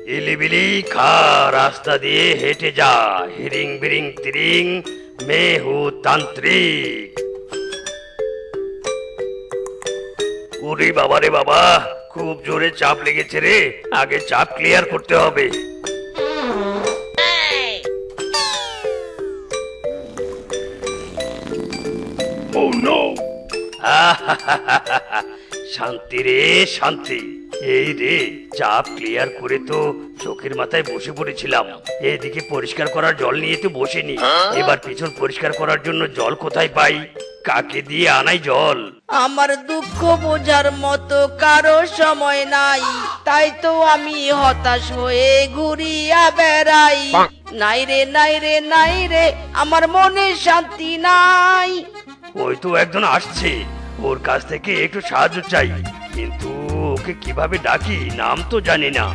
इलिबिली खा रास्ता दिए हेटे जा हिरिंग बिरिंग तिरिंग मैं हूँ तांत्रिक। उरी बाबा रे बाबा खूब जोरे चाप लेगेছে रे आगे चाप क्लियर करते होबे। Oh no! শান্তি রে শান্তি। এই রে চাপ ক্লিয়ার করে তো চোখের মাথায় বসে পড়েছিলাম, এদিকে পরিষ্কার করার জল নিয়ে তো বসেনি। এবার পিছন পরিষ্কার করার জন্য জল কোথায় পাই, কাকে দিয়ে আনাই জল? আমার দুঃখ বোঝার মতো কারো সময় নাই, তাই তো আমি হতাশ হয়ে ঘুরিয়া বেড়াই। নাই রে নাই রে নাই রে আমার মনে শান্তি নাই। ওই তো একজন আসছে, ওর কাছ থেকে একটু সাহায্য চাই, কিন্তু ওকে কিভাবে ডাকি নাম তো জানি না।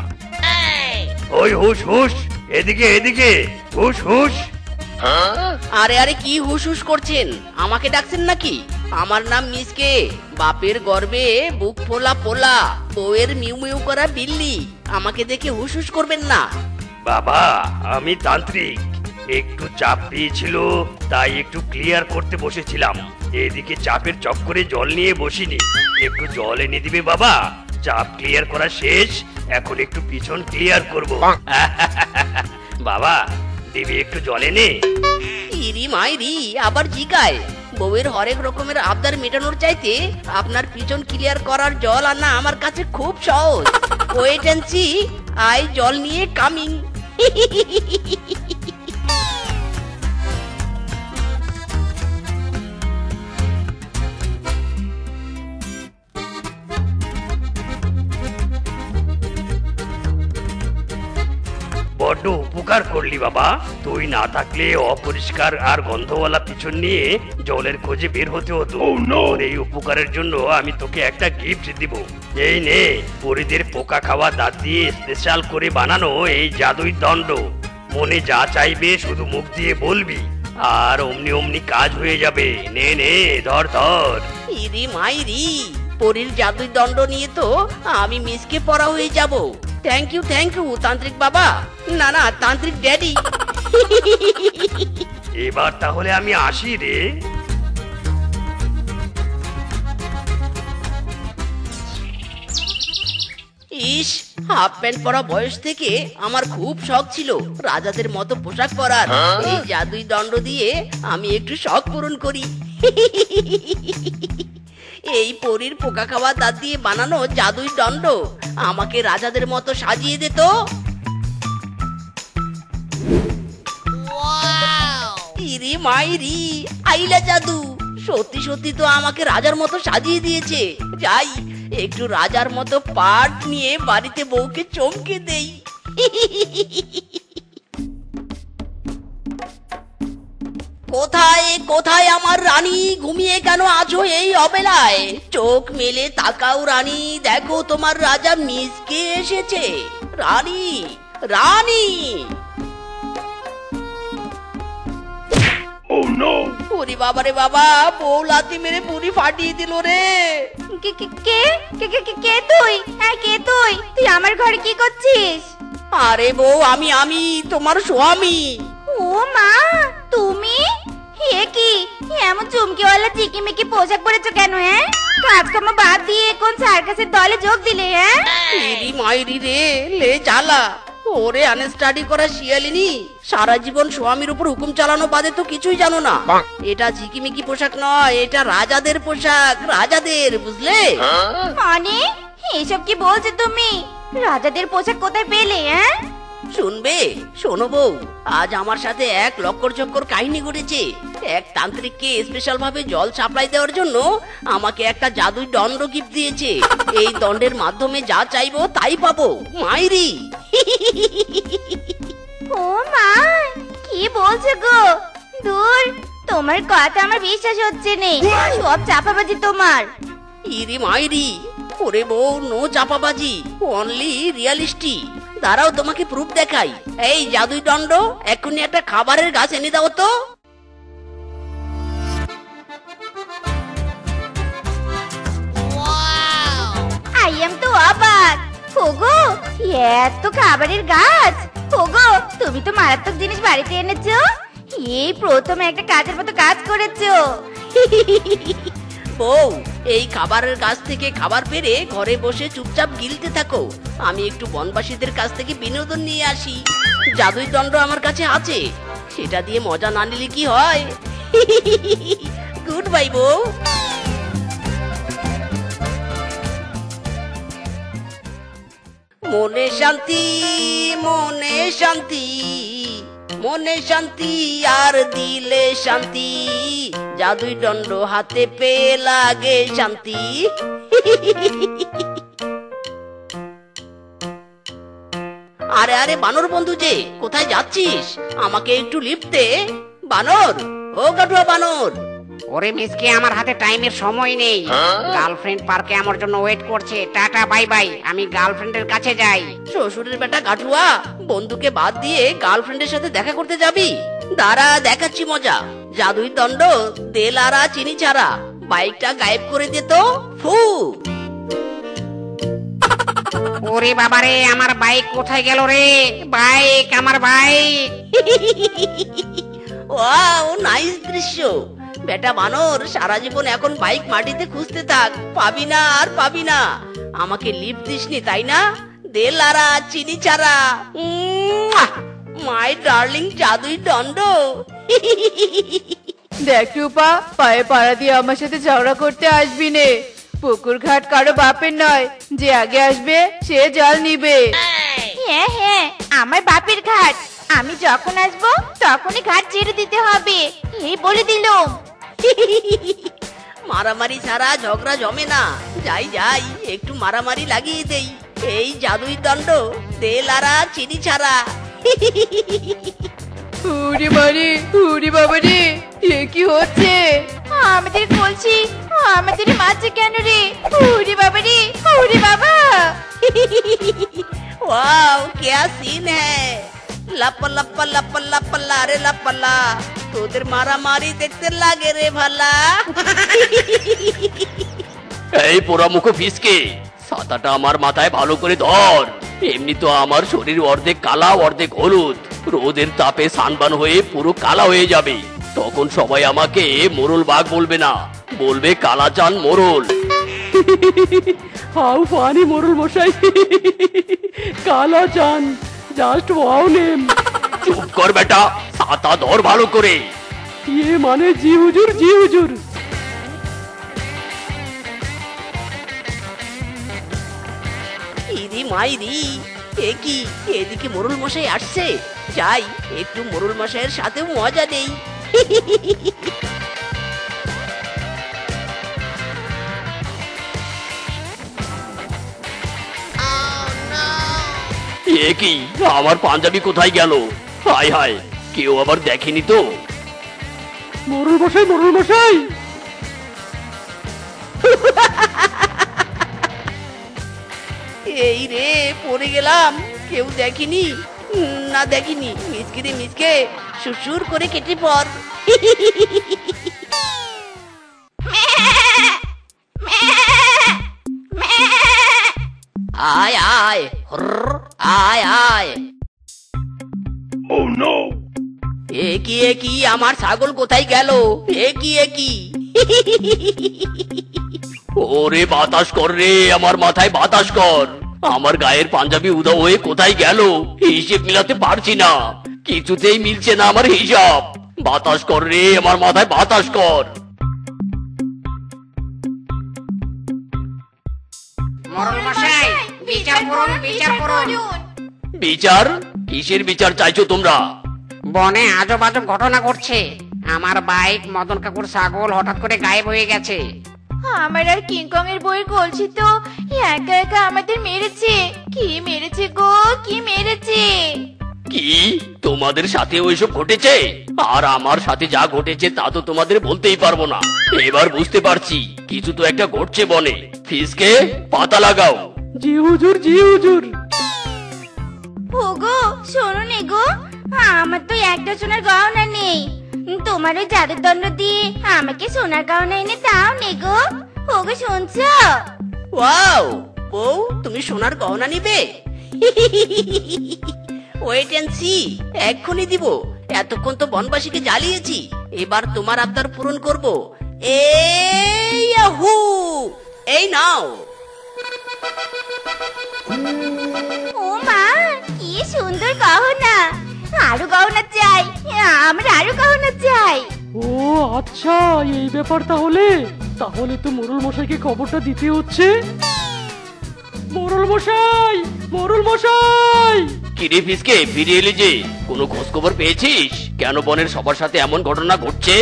ওই হুশ হুশ এদিকে এদিকে হুশ হুশ। আরে আরে কি হুশ হুশ করছেন, আমাকে ডাকছেন নাকি? আমার নাম মিসকে, বাপের গর্বে বুক ফোলা ফোলা, বউয়ের মিউ মিউ করা বিল্লি, আমাকে দেখে হুশ হুশ করবেন না। বাবা আমি তান্ত্রিক, একটু চাপ পেয়েছিল তাই একটু ক্লিয়ার করতে বসেছিলাম। এদিকে চাপের চক্করে জল নিয়ে বসিনি, একটু জল এনে দিবে বাবা? চাপ ক্লিয়ার করা শেষ, এখন একটু পিছন ক্লিয়ার করব। বাবা দিবি একটু জল এনে? ইরি মাইরি আবার জিগায়, বউয়ের হরেক রকমের আবদার মেটানোর চাইতে আপনার পিছন ক্লিয়ার করার জল আনা আমার কাছে খুব সহজ। ওয়েট এন্ড সি, আই জল নিয়ে কামিং। বড্ড উপকার করলি বাবা, তুই না থাকলে অপরিষ্কার আর গন্ধওয়ালা পিছন নিয়ে জলের খোঁজে বের হতে হতো। এই উপকারের জন্য আমি তোকে একটা গিফট দিব। এই নে পরিদের পোকা খাওয়া দাঁত দিয়ে স্পেশাল করে বানানো এই জাদুই দণ্ড। মনে যা চাইবে শুধু মুখ দিয়ে বলবি আর অমনি অমনি কাজ হয়ে যাবে। নে নে ধর ধর। ইরি মাইরি, পরীর জাদুই দণ্ড নিয়ে তো আমি মিসকে পড়া হয়ে যাব। থ্যাংক ইউ তান্ত্রিক বাবা, না না তান্ত্রিক ড্যাডি। এবার তাহলে আমি আসি রে। ইস, হাফ প্যান্ট পরা বয়স থেকে আমার খুব শখ ছিল রাজাদের মতো পোশাক পরার। এই জাদুই দণ্ড দিয়ে আমি একটু শখ পূরণ করি। এই পরীর পোকা খাওয়া দাঁত দিয়ে বানানো জাদুই দণ্ড আমাকে রাজাদের মতো সাজিয়ে দে তো। ইরি মাইরি আইলা জাদু, সত্যি সত্যি তো আমাকে রাজার মতো সাজিয়ে দিয়েছে। যাই একটু রাজার মতো পাট নিয়ে বাড়িতে বউকে চমকে দেই। কোথায় কোথায় আমার রানী, ঘুমিয়ে কেন আছো এই অবেলায়? চোখ মেলে তাকাও রানী, দেখো তোমার রাজা মিসকে এসেছে। রানী রানী। ওরে বাবা রে বাবা, বউ লাথি মেরে পুরি ফাটিয়ে দিল রে। কে কে কে কে কে কে কে তুই? হ্যাঁ কে তুই? তুই আমার ঘরে কি করছিস? আরে বউ আমি তোমার স্বামী। ও মা, তুমি? হে কি এমন চুমকিওয়ালা চিকিমিকি পোশাক পরেছো কেন? হ্যাঁ, কাজকর্ম বাদ দিয়ে কোন সার্কাসের দলে যোগ দিলে? হ্যাঁ, ইরি মাইরি রে লে জ্বালা। ওরে আনস্টাডি করা শিয়ালিনী, সারা জীবন স্বামীর উপর হুকুম চালানো বাদে তো কিছুই জানো না। এটা ঝিকিমিকি পোশাক নয়, এটা রাজাদের পোশাক, রাজাদের, বুঝলে? মানে এসব কি বলছো তুমি? রাজাদের পোশাক কোথায় পেলে? হ্যাঁ, শুনবে? শোনো বউ, আজ আমার সাথে এক লক্কর চক্কর কাহিনী ঘটেছে। এক তান্ত্রিককে স্পেশাল ভাবে জল সাপ্লাই দেওয়ার জন্য আমাকে একটা জাদুই দণ্ড গিফট দিয়েছে। এই দণ্ডের মাধ্যমে যা চাইবো তাই পাবো। মাইরি। ও মা, কি বলছো গো? দূর, তোমার কথা আমার বিশ্বাস হচ্ছে না, সব চাপাবাজি তোমার। ইরি মাইরি, ওরে বউ নো চাপাবাজি, অনলি রিয়ালিস্টিক। দাঁড়াও তোমাকে প্রুফ দেখাই। এই জাদুই দণ্ড এখনই একটা খাবারের গাছ এনে দাও তো। আই এম তো অবাক, ওগো এত খাবারের গাছ! ওগো তুমি তো মারাত্মক জিনিস বাড়িতে এনেছো। এই প্রথম একটা কাজের মতো কাজ করেছো। বউ, এই খাবারের গাছ থেকে খাবার পেরে ঘরে বসে চুপচাপ গিলতে থাকো। আমি একটু বনবাসীদের কাছ থেকে বিনোদন নিয়ে আসি। জাদুই দণ্ড আমার কাছে আছে, সেটা দিয়ে মজা না নিলে কি হয়? গুড বাই বউ। মনে শান্তি, মনে শান্তি, মনে শান্তি আর দিলে শান্তি, জাদুই দণ্ড হাতে পেয়ে লাগে শান্তি। আরে আরে বানর বন্ধু যে, কোথায় যাচ্ছিস? আমাকে একটু লিফট দে। বানর, ও কাঠুয়া বানর। ওরে মিসকে, আমার হাতে টাইমের সময় নেই। গার্লফ্রেন্ড পার্কে আমার জন্য ওয়েট করছে। টাটা বাই বাই, আমি গার্লফ্রেন্ডের কাছে যাই। শ্বশুরের বেটা কাঠুয়া, বন্ধুকে বাদ দিয়ে গার্লফ্রেন্ডের সাথে দেখা করতে যাবি? দাঁড়া, দেখাচ্ছি মজা। জাদুই দণ্ড তেল আরা চিনি ছাড়া, বাইকটা গায়েব করে দে তো। ফু! ওরে বাবারে, আমার বাইক কোথায় গেল রে? বাইক, আমার বাইক! ওয়াও, নাইস দৃশ্য। বেটা বানর, সারা জীবন এখন বাইক মাটিতে খুঁজতে থাক, পাবি না আর পাবি না। আমাকে লিফট দিসনি তাই না? দে লারা চিনি ছাড়া। মাই ডার্লিং জাদুই দণ্ড। দেখ রূপা, পায়ে পাড়া দিয়ে আমার সাথে ঝগড়া করতে আসবি নে। পুকুর ঘাট কারো বাপের নয়, যে আগে আসবে সে জল নিবে। হ্যাঁ হ্যাঁ, আমার বাপের ঘাট। আমি যখন আসবো তখনই ঘাট ছেড়ে দিতে হবে, এই বলে দিলুম। মারামারি ছাড়া ঝগড়া জমে না। যাই যাই, একটু মারামারি লাগিয়ে দেই। এই জাদুই দণ্ড দে লারা চিনি ছাড়া। উড়ি মারি, উড়ি বাবা রে, এ কি হচ্ছে? আমাদের বলছি, আমাদের মাঝে কেন রে? উড়ি বাবা রে, উড়ি বাবা! वाओ, क्या सीन है। লাপ্পা লাপ্পা লাপ্পা লাপ্পা লা রে লাপ্পা লা, তোদের মারামারি দেখতে লাগে রে ভালা। এই পোড়া মুখ ফিসকে, ছাতাটা আমার মাথায় ভালো করে ধর। এমনি তো আমার শরীর অর্ধেক কালা অর্ধেক হলুদ, রোদের তাপে সানবান হয়ে পুরো কালা হয়ে যাবে। তখন সবাই আমাকে মোরল বাঘ বলবে না, বলবে কালাচান মোরল। হাউ ফানি মোরল মশাই, কালাচান, জাস্ট ওয়াও নেম। চুপ কর বেটা, ছাতা ধর ভালো করে। ইয়ে মানে জি হুজুর, জি হুজুর। ইদি মাইরি, এ কি, এদিকে মোরল মশাই আসছে। যাই, একটু মোরল মশাইয়ের সাথে মজা দেই। এ কি, আমার পাঞ্জাবি কোথায় গেল? হায় হায়, কেউ আবার দেখেনি তো? মোরল মশাই, মোরল মশাই। এই রে, পড়ে গেলাম। কেউ দেখেনি? না দেখিনি। মিসকে রে মিসকে, সুসুর করে কেটে পর। আয় আয়, হুরর, আয় আয়। Oh no! এ কি, আমার ছাগল কোথায় গেল? এ কি? ওরে বাতাস কর রে, আমার মাথায় বাতাস কর। আমার গায়ের পাঞ্জাবি উধাও হয়ে কোথায় গেল? হিসেব মিলাতে পারছি না, কিছুতেই মিলছে না আমার হিসাব। বাতাস কর রে, আমার মাথায় বাতাস কর। মোরল মশাই, বিচার করুন, বিচার করুন। বিচার? কিসের বিচার চাইছো তোমরা? বনে আজব আজব ঘটনা ঘটছে। আমার বাইক, মদন কাকুর ছাগল হঠাৎ করে গায়েব হয়ে গেছে। আমার আর কিংকং এর বইয়ের কলসি তো একা একা আমাদের মেরেছে। কি মেরেছে গো, কি মেরেছে! কি তোমাদের সাথে ওইসব ঘটেছে? আর আমার সাথে যা ঘটেছে তা তো তোমাদের বলতেই পারবো না। এবার বুঝতে পারছি কিছু তো একটা ঘটছে বনে। ফিসকে পাতা লাগাও। জি হুজুর, জি হুজুর। ওগো শোনো নে গো, আমার তো একটা সোনার গহনা নেই। তোমার ওই জাদুর দণ্ড দিয়ে আমাকে সোনার গহনা এনে দাও নে গো। ওগো শুনছো? ওয়াও, বউ তুমি সোনার গহনা নিবে? ওয়েট এন্ড সি, এক্ষুনি দিব। এতক্ষণ তো বনবাসীকে জ্বালিয়েছি, এবার তোমার আবদার পূরণ করব। এই ইয়াহু, এই নাও। ও মা, কি সুন্দর গহনা! আরো গহনা চাই, আমরা আরো গহনা চাই। ও আচ্ছা, এই ব্যাপার। তাহলে তাহলে তো মোড়ল মশাইকে খবরটা দিতে হচ্ছে। মোড়ল মশাই, মোড়ল মশাই! কিরে ফিসকে, ফিরে এলি যে? কোনো খোঁজ খবর পেয়েছিস? কেন বনের সবার সাথে এমন ঘটনা ঘটছে?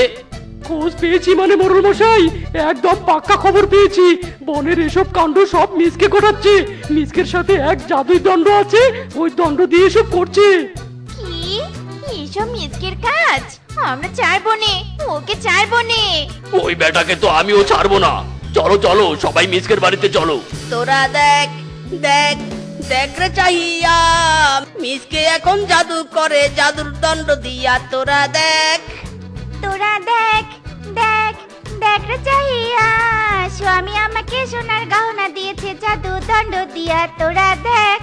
খোঁজ পেয়েছি মানে মোড়ল মশাই, একদম পাক্কা খবর পেয়েছি। বনের এসব কাণ্ড সব মিসকে ঘটাচ্ছে। মিসকের সাথে এক জাদুই দণ্ড আছে, ওই দণ্ড দিয়ে এসব করছে। কি এসব মিসকের কাজ? আমরা ছাড়বো নে, ওকে ছাড়বো নে। ওই বেটাকে তো আমিও ছাড়বো না। চলো চলো, সবাই মিসকের বাড়িতে চলো। তোরা দেখ দেখ দেখ রে চাহিয়া, মিসকে এখন জাদু করে জাদুর দণ্ড দিয়া। তোরা দেখ তোরা দেখ দেখ দেখ রে চাহিয়া, স্বামী আমাকে সোনার গহনা দিয়েছে জাদু দণ্ড দিয়া। তোরা দেখ।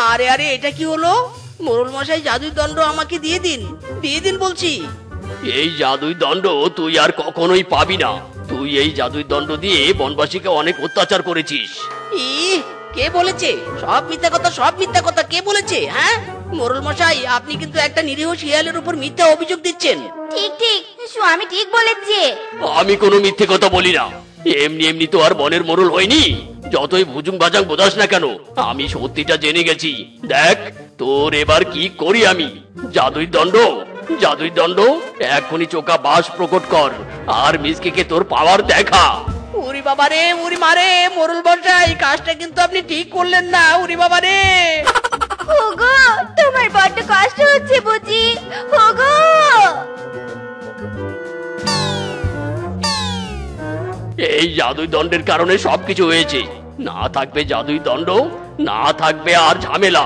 আরে আরে, এটা কি হলো? মোড়ল মশাই জাদুর দণ্ড আমাকে দিয়ে দিন, দিয়ে দিন বলছি। এই জাদুই দণ্ড তুই আর কখনোই পাবি না। তুই এই জাদুই দণ্ড দিয়ে বনবাসীকে অনেক অত্যাচার করেছিস। কে বলেছে? সব মিথ্যা কথা, সব মিথ্যা কথা। কে বলেছে? হ্যাঁ মোড়ল মশাই, আপনি কিন্তু একটা নিরীহ শিয়ালের উপর মিথ্যা অভিযোগ দিচ্ছেন। ঠিক ঠিক, স্বামী ঠিক বলেছে। আমি কোনো মিথ্যে কথা বলি না। এমনি এমনি তো আর বনের মোড়ল হয়নি। যতই ভুজুং বাজাং বোঝাস না কেন, আমি সত্যিটা জেনে গেছি। দেখ তোর এবার কি করি আমি। জাদুই দণ্ড, জাদুই দণ্ড, এখনই চোখা বাস প্রকট কর আর মিসকে তোর পাওয়ার দেখা। উরি বাবা রে, উরি মারে, মোড়ল মশাই কাজটা কিন্তু আপনি ঠিক করলেন না। উরি বাবা রে। ওগো, তোমার বড্ড কষ্ট হচ্ছে বুঝি। ওগো, এই জাদুই দণ্ডের কারণে সবকিছু হয়েছে। না থাকবে জাদুই দণ্ড, না থাকবে আর ঝামেলা।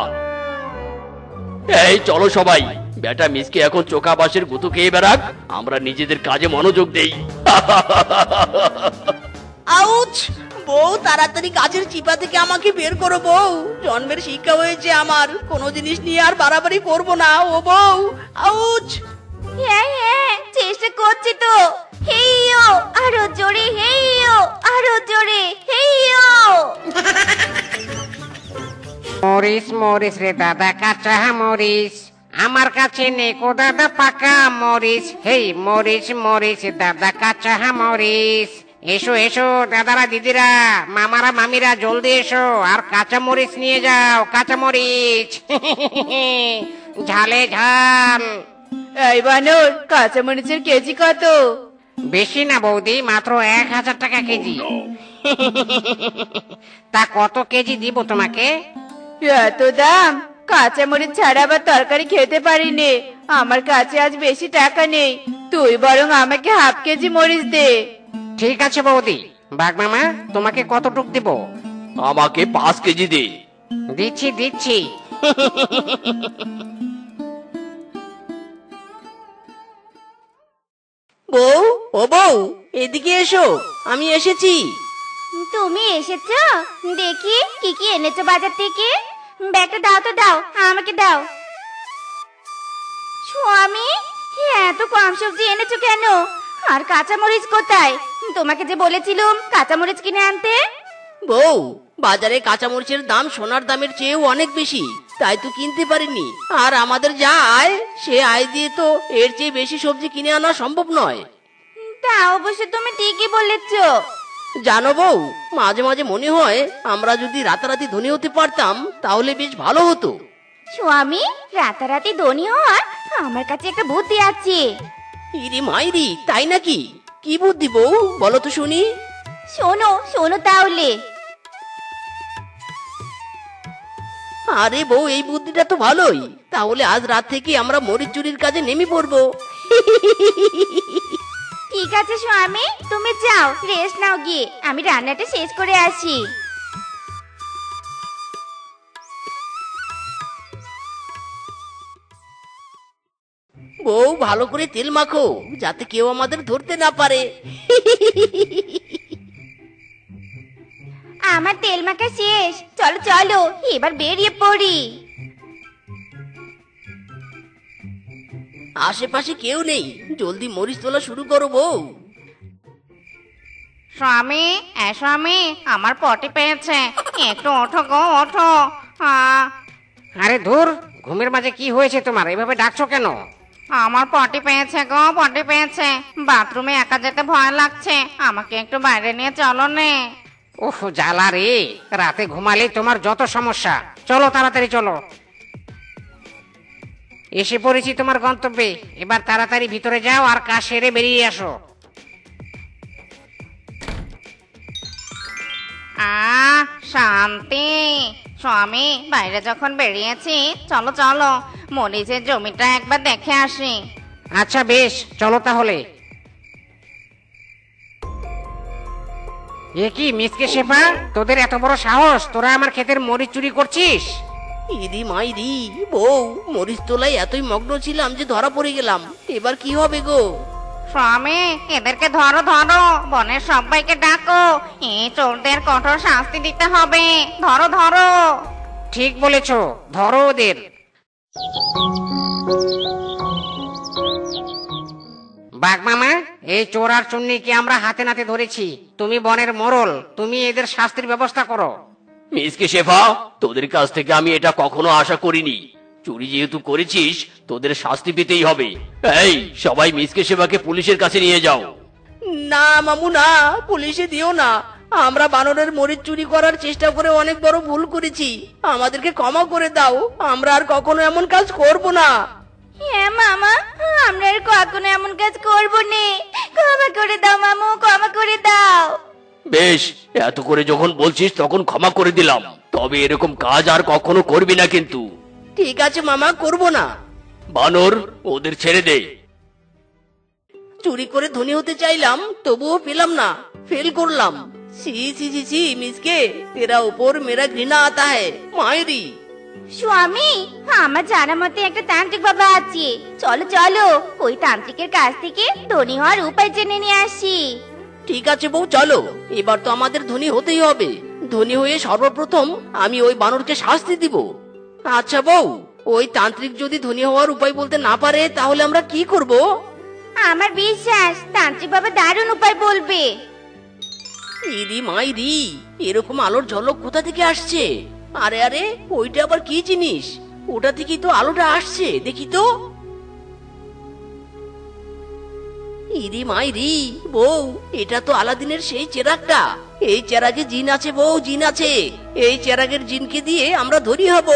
এই চলো সবাই, বেটা মিসকে এখন চোখা বাসের গুতু খেয়ে বেড়াক, আমরা নিজেদের কাজে মনোযোগ দেই। আউচ! বউ তাড়াতাড়ি কাজের চিপা থেকে আমাকে বের করো বউ। জন্মের শিক্ষা হয়েছে আমার, কোনো জিনিস নিয়ে আর বাড়াবাড়ি করবো না। ও বউ, আউচ! হ্যাঁ হ্যাঁ, চেষ্টা করছি তো। হেইয়ো, আরো জোরে, হেইয়ো, আরো জোরে, হেইয়ো। মরিস মরিস রে দাদা, কাঁচা মরিস আমার কাছে নেকো দাদা, পাকা মরিস। হেই মরিস মরিস দাদা, কাঁচা মরিস। এসো এসো দাদারা, দিদিরা, মামারা, মামিরা, জলদি এসো আর কাঁচা মরিচ নিয়ে যাও। কাঁচা মরিচ ঝালে ঝাল। এই বানর, কাঁচা মরিচের কেজি কত? বেশি না বৌদি, মাত্র 1000 টাকা কেজি। তা কত কেজি দিব তোমাকে? এত দাম? কাঁচা মরিচ ছাড়া আবার তরকারি খেতে পারিনি। আমার কাছে আজ বেশি টাকা নেই, তুই বরং আমাকে হাফ কেজি মরিচ দে। ঠিক আছে বৌদি। বাঘ মামা, তোমাকে কতটুক দিব? আমাকে 5 কেজি দে। দিচ্ছি দিচ্ছি। বউ, ও বউ, এদিকে এসো, আমি এসেছি। তুমি এসেছো? দেখি কি কি এনেছো বাজার থেকে। ব্যাগটা দাও তো, দাও, আমাকে দাও। স্বামী, এত কম সবজি এনেছো কেন? আর কাঁচামরিচ কোথায়? তোমাকে যে বলেছিলাম কাঁচামরিচ কিনে আনতে। বউ, বাজারে কাঁচামরিচের দাম সোনার দামের চেয়েও অনেক বেশি, তাই তো কিনতে পারিনি। আর আমাদের যা আয়, সে আয় দিয়ে তো এর চেয়ে বেশি সবজি কিনে আনা সম্ভব নয়। তা অবশ্য তুমি ঠিকই বলেছো। জানো বউ, মাঝে মাঝে মনে হয় আমরা যদি রাতারাতি ধনী হতে পারতাম তাহলে বেশ ভালো হতো। স্বামী, রাতারাতি ধনী হওয়ার আমার কাছে একটা বুদ্ধি আছে। ইরি মাইরি, তাই নাকি? কি বুদ্ধি বউ, বলো তো শুনি। শোনো শোনো তাহলে। আরে বউ, এই বুদ্ধিটা তো ভালোই। তাহলে আজ রাত থেকে আমরা মরিচ চুরির কাজে নেমে পড়বো। ঠিক আছে স্বামী, তুমি যাও, রেস্ট নাও গিয়ে, আমি রান্নাটা শেষ করে আসি। বউ, ভালো করে তেল মাখো যাতে কেউ আমাদের ধরতে না পারে। আমার তেল মাখা শেষ, চলো চলো এবার বেরিয়ে পড়ি। আশেপাশে কেউ নেই, জলদি মরিচ তোলা শুরু করো বউ। স্বামী স্বামী, আমার পটি পেয়েছে, একটু ওঠো গো ওঠো। আরে ধুর, ঘুমের মাঝে কি হয়েছে তোমার, এভাবে ডাকছো কেন? আমার পটি পেয়েছে গো, পটি পেয়েছে। বাথরুমে একা যেতে ভয় লাগছে, আমাকে একটু বাইরে নিয়ে চলো নে। উফ জ্বালা রে, রাতে ঘুমালে তোমার যত সমস্যা। চলো তাড়াতাড়ি চলো। এসে পড়েছি তোমার গন্তব্যে, এবার তাড়াতাড়ি ভিতরে যাও আর কাজ সেরে বেরিয়ে আসো। শান্তি। স্বামী বাইরে যখন বেরিয়েছি, চলো চলো মরিচের জমিটা একবার দেখে আসি। আচ্ছা বেশ, চলো তাহলে। এ কি মিসকে শেফা, তোদের এত বড় সাহস, তোরা আমার ক্ষেতের মরিচ চুরি করছিস? ইদি মাইরি, বউ মরিচ তোলায় এতই মগ্ন ছিলাম যে ধরা পড়ে গেলাম, এবার কি হবে গো? স্বামী এদেরকে ধরো ধরো, বনের সবাইকে ডাকো, এই চোরদের কঠোর শাস্তি দিতে হবে। ধরো ধরো। ঠিক বলেছো, ধরো ওদের। বাঘ মামা, এই চোর আর চুন্নিকে আমরা হাতে নাতে ধরেছি, তুমি বনের মোড়ল, তুমি এদের শাস্তির ব্যবস্থা করো। মিসকে শেফা, তোদের কাছ থেকে আমি এটা কখনো আশা করিনি। চুরি যেহেতু করেছিস, তোদের শাস্তি পেতেই হবে। এই সবাই মিসকে শেফাকে পুলিশের কাছে নিয়ে যাও। না মামু না, পুলিশে দিও না, আমরা বানরের মরিচ চুরি করার চেষ্টা করে অনেক বড় ভুল করেছি, আমাদেরকে ক্ষমা করে দাও, আমরা আর কখনো এমন কাজ করব না। হ্যাঁ মামা, আমরা আর কখনো এমন কাজ করবো না, ক্ষমা করে দাও মামু, ক্ষমা করে দাও। বেশ, এত করে যখন বলছিস তখন ক্ষমা করে দিলাম, তবে এরকম কাজ আর কখনো করবি না কিন্তু। ঠিক আছে মামা, করব না। বানর, ওদের ছেড়ে দে। চুরি করে ধনী হতে চাইলাম, তবুও পেলাম না, ফেল করলাম। ছি ছি ছি ছি, মিসকে তেরা উপর মেরা ঘৃণা আতা है মায়েরি। স্বামী, আমার জানা মতে একটা তান্ত্রিক বাবা আছে, চলো চলো ওই তান্ত্রিকের কাছ থেকে ধনী হওয়ার উপায় জেনে নিয়ে আসি। ঠিক আছে বউ, চলো, এবার তো আমাদের ধনী হতেই হবে। ধনী হয়ে সর্বপ্রথম আমি ওই বানরকে শাস্তি দিব। আচ্ছা বউ, ওই তান্ত্রিক যদি ধনী হওয়ার উপায় বলতে না পারে, তাহলে আমরা কি করব? আমার বিশ্বাস তান্ত্রিক বাবা দারুণ উপায় বলবে। ইরি মাইরি, এরকম আলোর ঝলক কোথা থেকে আসছে? আরে আরে, ওইটা আবার কি জিনিস? ওটা থেকেই তো আলোটা আসছে, দেখি তো। ইরি মাইরি, বউ এটা তো আলাদিনের সেই চেরাগটা। এই চেরাগে জিন আছে বউ, জিন আছে। এই চেরাগের জিনকে দিয়ে আমরা ধরি হব।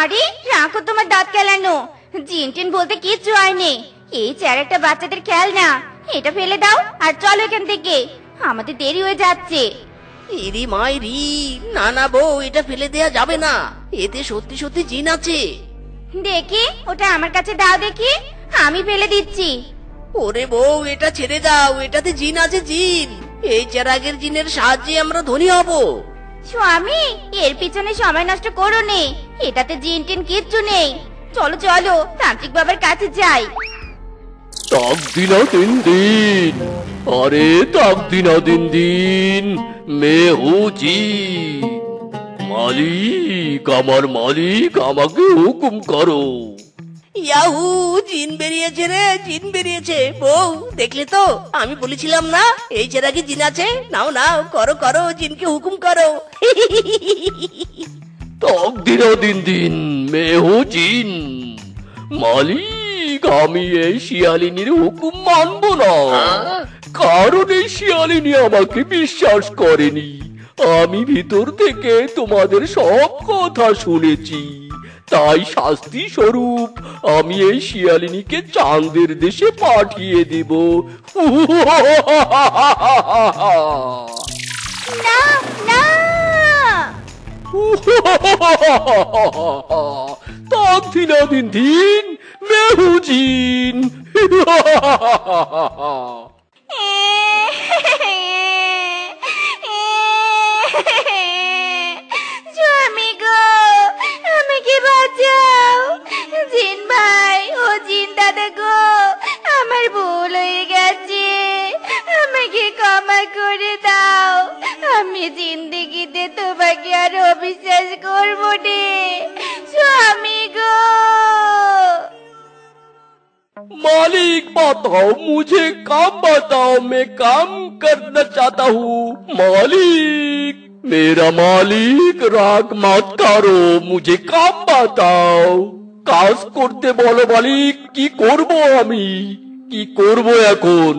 আরে রাখো তোমার দাঁত কেলানো, জিন টিন বলতে কিচ্ছু হয়নি, এই চেরাগটা বাচ্চাদের খেলনা, এটা ফেলে দাও আর চলো এখান থেকে, আমাদের দেরি হয়ে যাচ্ছে। ইরি মাইরি, না না বউ, এটা ফেলে দেয়া যাবে না, এতে সত্যি সত্যি জিন আছে। দেখি ওটা আমার কাছে দাও দেখি, আমি ফেলে দিচ্ছি। ওরে বউ, এটা ছেড়ে দাও, এটাতে জিন আছে, জিন। এই চেরাগের জিনের সাহায্যে আমরা ধনী হব। স্বামী এর পিছনে সময় নষ্ট করো নে, এটাতে জিন টিন কিচ্ছু নেই, চলো চলো তান্ত্রিক বাবার কাছে যাই। তাক দিনা দিন দিন, আরে তাক দিনা দিন দিন, মে হুজি মালিক, আমার মালিক, আমাকে হুকুম করো। ইয়াহু, জিন বেরিয়েছে রে, জিন বেরিয়েছে। বউ দেখলে তো, আমি বলেছিলাম না এই চেরাগে জিন আছে। নাও নাও, করো করো, জিনকে হুকুম করো। তাক দিনা দিন দিন, মে হুজিন মালিক, আমি এই শিয়ালিনীর হুকুম মানবো না, কারণ এই শিয়ালিনী আমাকে বিশ্বাস করেনি। আমি ভিতর থেকে তোমাদের সব কথা শুনেছি, তাই শাস্তি স্বরূপ আমি এই শিয়ালিনীকে চাঁদের দেশে পাঠিয়ে দিব। না না, তাক দিনা দিন দিন, মেহুজিন। স্বামী গো, আমাকে বাঁচাও। জিন ভাই ও জিন দাদা গো, আমার ভুল হয়ে গেছে, আমাকে ক্ষমা করে দাও। জিন্দেগিতে তোমাকে আর অবিশ্বাস করবো নে স্বামী গো। मालिक बताओ मुझे काम बताओ, मैं काम करना चाहता हूँ। मालिक, मेरा मालिक राग मत करो, मुझे काम बताओ। কাজ করতে বলো মালিক, কি করব আমি, কি করব এখন?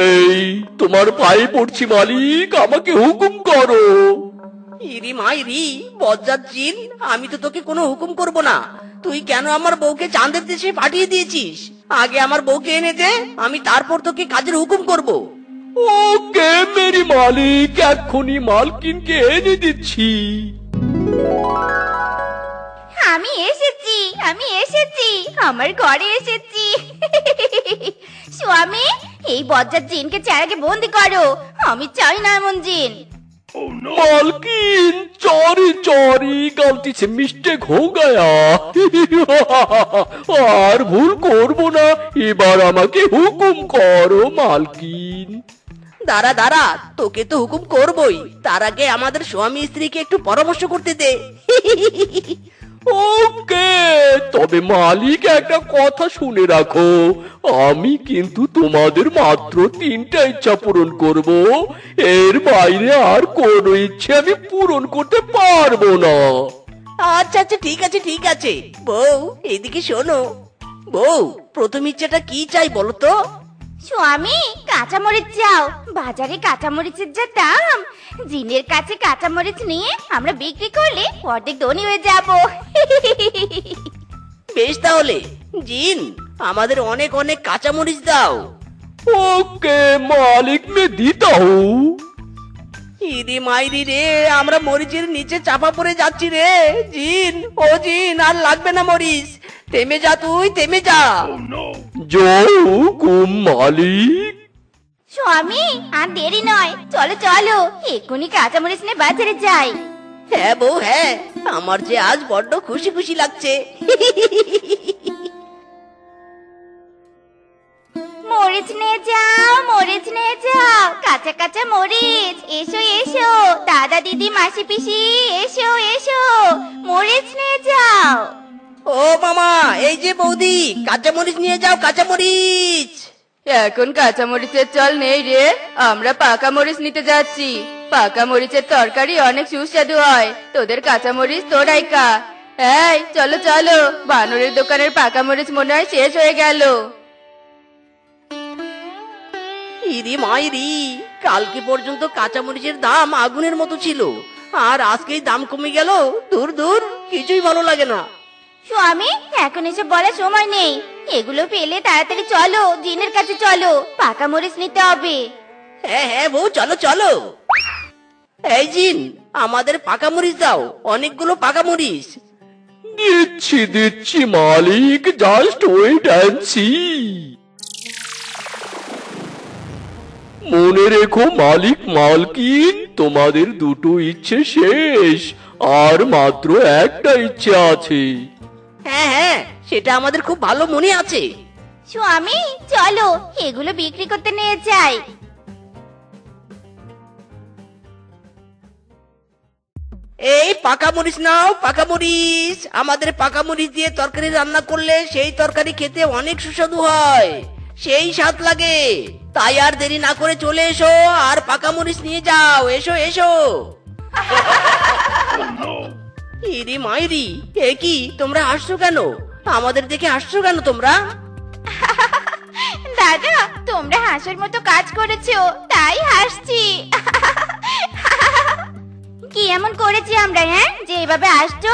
এই তোমার পায়ে পড়ছি মালিক, আমাকে হুকুম করো। ইরি মাইরি বজ্জাত জিন, আমি তো তোকে কোনো হুকুম করব না। তুই কেন আমার বউকে চাঁদের দেশে পাঠিয়ে দিয়েছিস? আগে আমার বউকে এনে দে, আমি তারপর তোকে কাজের হুকুম করব। ওকে মেরি মালিক, এক্ষুনি মালকিনকে এনে দিচ্ছি। আমি এসেছি, আমি এসেছি, আমার ঘরে এসেছি। স্বামী, এই বজ্জাত জিনকে চারাকে বন্দি করো, আমি চাই না এমন জিন। मालकिन चोरी चोरी गलती से मिस्टेक हो गया। আর ভুল করব না, এবার আমাকে হুকুম করো মালকিন। দাঁড়া দাঁড়া, তোকে তো হুকুম করবই, তার আগে আমাদের স্বামী স্ত্রীকে একটু পরামর্শ করতে দে। ওকে, তবে মালিক একটা কথা শুনে রাখো, আমি কিন্তু তোমাদের মাত্র 3টা ইচ্ছা পূরণ করব, এর বাইরে আর কোনো ইচ্ছে আমি পূরণ করতে পারবো না। আচ্ছা আচ্ছা, ঠিক আছে ঠিক আছে। বউ এইদিকে শোনো। বউ, প্রথম ইচ্ছাটা কি চাই বলো তো? স্বামী, কাঁচামরিচ চাও। বাজারে কাঁচামরিচের যা দাম, জিনের কাছে কাঁচামরিচ নিয়ে আমরা বিক্রি করলে অর্ধেক ধনী হয়ে যাব। বেশ তাহলে জিন, আমাদের অনেক অনেক কাঁচামরিচ দাও। ওকে মালিক, মে দিতা হুঁ। ইদি মাইরি রে, আমরা মরিচের নিচে চাপা পড়ে যাচ্ছি রে। জিন, ও জিন, আর লাগবে না মরিচ, থেমে যা, তুই থেমে যা। জয় হুকুম মালিক। স্বামী, আর দেরি নয়, চলো চলো, এক্ষুনি কাঁচামরিচ নিয়ে বাজারে যাই। হ্যাঁ বউ হ্যাঁ, আমার যে আজ বড্ড খুশি খুশি লাগছে। মরিচ নিয়ে যাও, মরিচ নিয়ে যাও, কাঁচা কাঁচা মরিচ। এসো এসো দাদা দিদি মাসি পিসি, এসো এসো, মরিচ নিয়ে যাও। ও মামা, এই যে বৌদি, কাঁচামরিচ নিয়ে যাও, কাঁচামরিচ। এখন কাঁচা মরিচের চল নেই রে, আমরা পাকা মরিচ নিতে যাচ্ছি। পাকা মরিচের তরকারি অনেক সুস্বাদু হয়, তোদের কাঁচা মরিচ তোরাই খা। এই চলো চলো, বানরের দোকানের পাকা মরিচ মনে হয় শেষ হয়ে গেল। ইরি মাইরি, কালকে পর্যন্ত কাঁচামরিচের দাম আগুনের মতো ছিল, আর আজকেই দাম কমে গেল। দূর দূর, কিছুই ভালো লাগে না। স্বামী, এখন এসব বলার সময় নেই, এগুলো পেলে তাড়াতাড়ি চলো, জিনের কাছে চলো, পাকা মরিচ নিতে হবে। হ্যাঁ হ্যাঁ বউ, চলো চলো। এই জিন, আমাদের পাকা মরিচ দাও, অনেকগুলো পাকা মরিচ। দিচ্ছি দিচ্ছি মালিক, জাস্ট ওয়েট অ্যান্ড সি। মনে রেখো মালিক মালকিন, তোমাদের দুটো ইচ্ছে শেষ, আর মাত্র একটা ইচ্ছে আছে। হ্যাঁ হ্যাঁ, সেটা আমাদের খুব ভালো মনে আছে। স্বামী, চলো, এগুলো বিক্রি করতে নিয়ে যাই। এই পাকা মরিচ নাও, পাকা মরিচ। আমাদের পাকা মরিচ দিয়ে তরকারি রান্না করলে সেই তরকারি খেতে অনেক সুস্বাদু হয়, সেই স্বাদ লাগে। তাই আর দেরি না করে চলে এসো, আর পাকা মরিচ নিয়ে যাও। এসো এসো। ইরি মাইরি, এ কি, তোমরা হাসছো কেন? আমাদের দেখে হাসছো কেন তোমরা? দাদা, তোমরা হাসার মতো কাজ করেছো, তাই হাসছি। কি এমন করেছি আমরা, হ্যাঁ, যে এভাবে আসছো?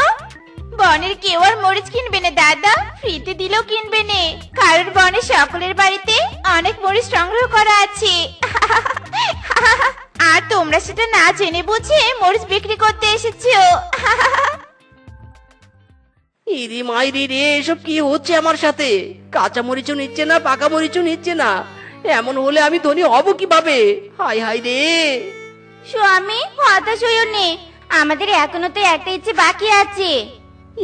বনের কেউ আর মরিচ কিনবে না দাদা, ফ্রিতে দিলেও কিনবে না, কারণ বনের সকলের বাড়িতে অনেক মরিচ সংগ্রহ করা আছে। আর তোমরা সেটা না জেনে বুঝে মরিচ বিক্রি করতে এসেছো। ইরি মাইরি রে, এসব কি হচ্ছে আমার সাথে? কাঁচা মরিচও নিচ্ছে না, পাকা মরিচও নিচ্ছে না, এমন হলে আমি ধনী হব কিভাবে? হাই হাই রে। স্বামী, হতাশ হইও নে, আমাদের এখনো তো একটা ইচ্ছে বাকি আছে।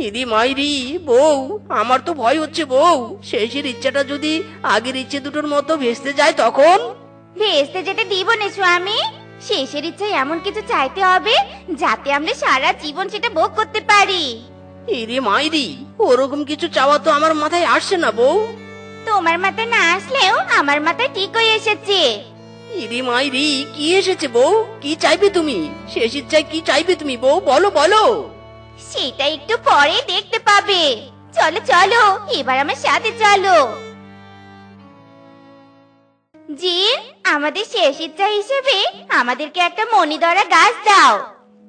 ইরি মাইরি, বউ, আমার তো ভয় হচ্ছে বউ, শেষের ইচ্ছাটা যদি আগের ইচ্ছে দুটোর মতো ভেস্তে যায় তখন? ভেস্তে যেতে দিব না স্বামী, শেষের ইচ্ছায় এমন কিছু চাইতে হবে যাতে আমরা সারা জীবন সেটা ভোগ করতে পারি। ইরে মাইরি, ওরকম কিছু চাওয়া তো আমার মাথায় আসছে না বউ। তোমার মাথায় না আসলেও আমার মাথায় ঠিক হয়ে এসেছে। ইরে মাইরি, কি এসেছে বউ? কি চাইবে তুমি? শেষ ইচ্ছায় কি চাইবে তুমি বউ? বলো বলো। সেটা একটু পরে দেখতে পাবে। চলো চলো, এবার আমার সাথে চলো। জিন, আমাদের শেষ ইচ্ছা হিসেবে আমাদেরকে একটা মণিধরা গাছ দাও।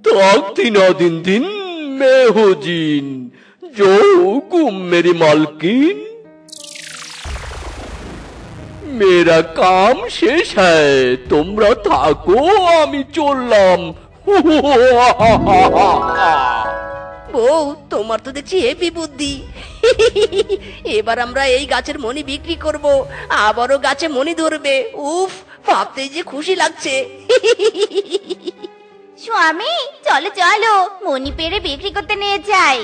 ताकती ना दिन दिन मैं हो जीन जो हुकुम मेरी मालकिन। मेरा काम शेष है, তোমরা থাকো, আমি চললাম। বউ, তোমার তো দেখছি হেভি বুদ্ধি। এবার আমরা এই গাছের মণি বিক্রি করব, আবারও গাছে মণি ধরবে। উফ, ভাবতেই যে খুশি লাগছে। স্বামী, চলো চলো, মণি পেড়ে বিক্রি করতে নিয়ে যাই।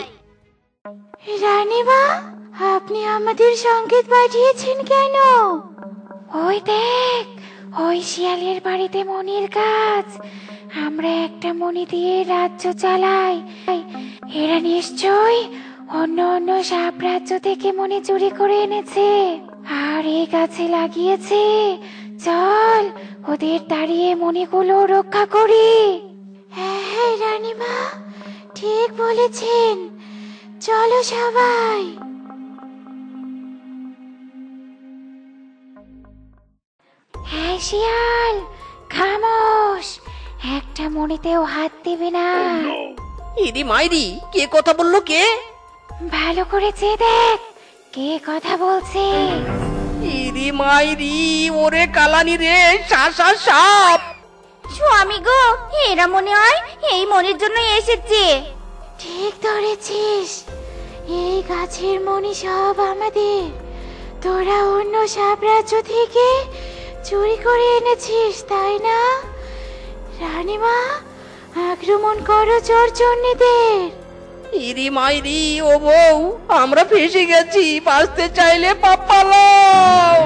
রানীমা, আপনি আমাদের সংকেত পাঠিয়েছেন কেন? ওই দেখ, ওই শিয়ালের বাড়িতে মণির গাছ। আমরা একটা মণি দিয়ে রাজ্য চালাই। এরা নিশ্চয়ই অন্য অন্য সাপ রাজ্য থেকে মণি চুরি করে এনেছে আর এই গাছে লাগিয়েছে। চল, ওদের তাড়িয়ে মণিগুলো রক্ষা করি। হ্যাঁ রানীমা, ঠিক বলেছেন। চলো সবাই। হ্যাঁ শিয়াল, খামোশ, একটা মণিতেও হাত দিবি না। ইরি মাইরি, কে কথা বললো? কে? ভালো করে চেয়ে দেখ কে কথা বলছে। ইরি মাইরি, ওরে কালানি রে, সাপ। স্বামী গো, এরা মনে হয় এই মনির জন্য এসেছে। ঠিক ধরেছিস, এই গাছের মনি সব আমাদের। তোরা অন্য সাপ রাজ্য থেকে চুরি করে এনেছিস, তাই না? রানীমা, আক্রমণ করো চোরচন্নীদের। ইরি মাইরি, ও বউ, আমরা ফেসে গেছি। বাঁচতে চাইলে পালাও।